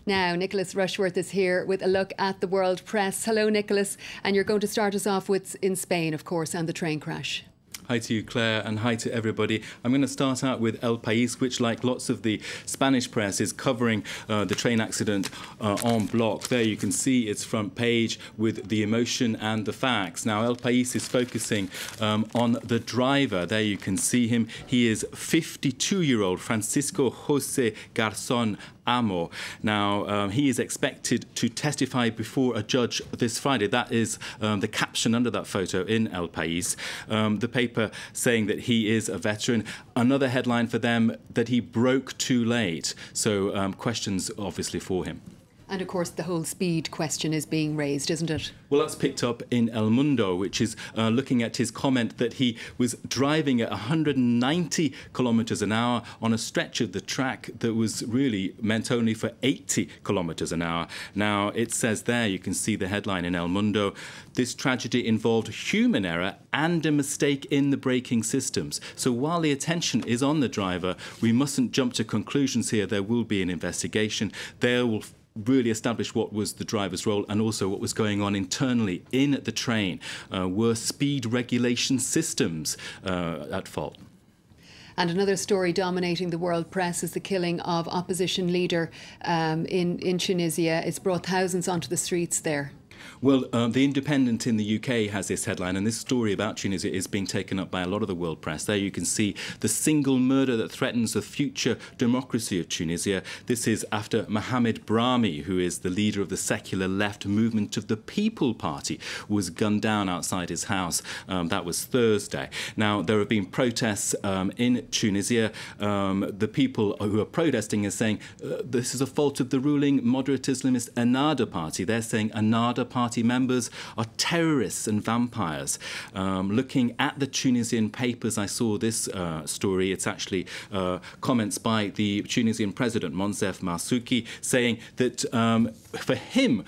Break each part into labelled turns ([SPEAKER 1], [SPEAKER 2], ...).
[SPEAKER 1] Now, Nicholas RUSHWORTH is here with a look at the world press. Hello, Nicholas. And you're going to start us off with in Spain, of course, and the train crash.
[SPEAKER 2] Hi to you, Claire, and hi to everybody. I'm going to start out with El Pais, which, like lots of the Spanish press, is covering the train accident en bloc. There you can see its front page with the emotion and the facts. Now, El Pais is focusing on the driver. There you can see him. He is 52-year-old Francisco José Garzón Amo. Now, he is expected to testify before a judge this Friday. That is the caption under that photo in El Pais. The paper saying that he is a veteran. Another headline for them, that he broke too late. So questions, obviously, for him.
[SPEAKER 1] And, of course, the whole speed question is being raised, isn't it?
[SPEAKER 2] Well, that's picked up in El Mundo, which is looking at his comment that he was driving at 190 kilometres an hour on a stretch of the track that was really meant only for 80 kilometres an hour. Now, it says there, you can see the headline in El Mundo, this tragedy involved human error and a mistake in the braking systems. So while the attention is on the driver, we mustn't jump to conclusions here. There will be an investigation. There will really establish what was the driver's role and also what was going on internally in the train. Were speed regulation systems at fault?
[SPEAKER 1] And another story dominating the world press is the killing of opposition leader in Tunisia. It's brought thousands onto the streets there.
[SPEAKER 2] Well, The Independent in the UK has this headline, and this story about Tunisia is being taken up by a lot of the world press. There you can see the single murder that threatens the future democracy of Tunisia. This is after Mohammed Brahmi, who is the leader of the secular left movement of the People Party, was gunned down outside his house. That was Thursday. Now, there have been protests in Tunisia. The people who are protesting are saying this is a fault of the ruling moderate Islamist Ennahda party. They're saying Ennahda party members are terrorists and vampires. Looking at the Tunisian papers, I saw this story. It's actually comments by the Tunisian president, Moncef Marzouki, saying that for him,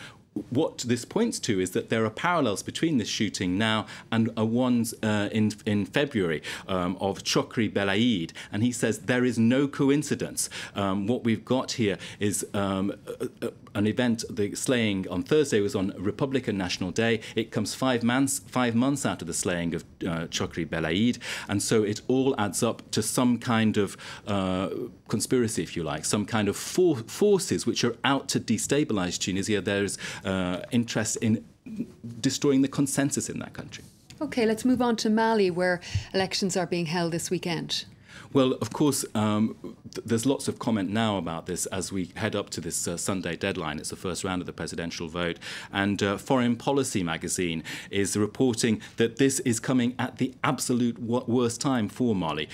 [SPEAKER 2] what this points to is that there are parallels between this shooting now and ones in February of Chokri Belaid, and he says there is no coincidence. What we've got here is an event, the slaying on Thursday was on Republican National Day. It comes 5 months after the slaying of Chokri Belaid, and so it all adds up to some kind of conspiracy, if you like, some kind of forces which are out to destabilise Tunisia. There's interest in destroying the consensus in that country.
[SPEAKER 1] OK, let's move on to Mali, where elections are being held this weekend.
[SPEAKER 2] Well, of course, there's lots of comment now about this as we head up to this Sunday deadline. It's the first round of the presidential vote. And Foreign Policy magazine is reporting that this is coming at the absolute worst time for Mali.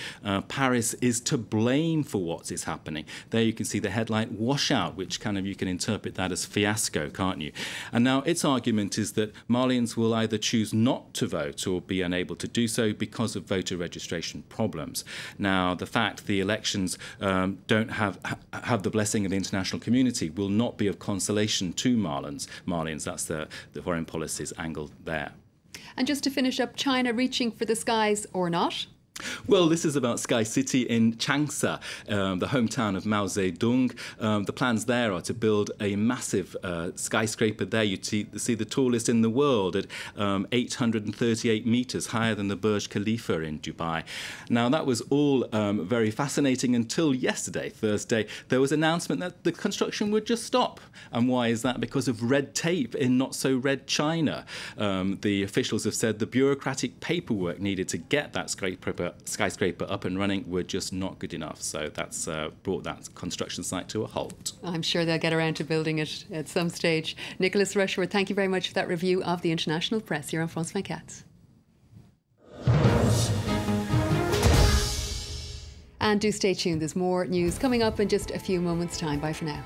[SPEAKER 2] Paris is to blame for what is happening. There you can see the headline, washout, which you can interpret that as fiasco, can't you? And now its argument is that Malians will either choose not to vote or be unable to do so because of voter registration problems. Now, the fact the elections don't have the blessing of the international community will not be of consolation to Malians. That's the Foreign Policy's angle there.
[SPEAKER 1] And just to finish up, China reaching for the skies or not?
[SPEAKER 2] Well, this is about Sky City in Changsha, the hometown of Mao Zedong. The plans there are to build a massive skyscraper there. You see the tallest in the world at 838 metres, higher than the Burj Khalifa in Dubai. Now, that was all very fascinating until yesterday, Thursday. There was an announcement that the construction would just stop. And why is that? Because of red tape in not-so-red China. The officials have said the bureaucratic paperwork needed to get that skyscraper up and running were just not good enough. So that's brought that construction site to a halt.
[SPEAKER 1] I'm sure they'll get around to building it at some stage. Nicholas RUSHWORTH, thank you very much for that review of the international press here on France 24. And do stay tuned. There's more news coming up in just a few moments' time. Bye for now.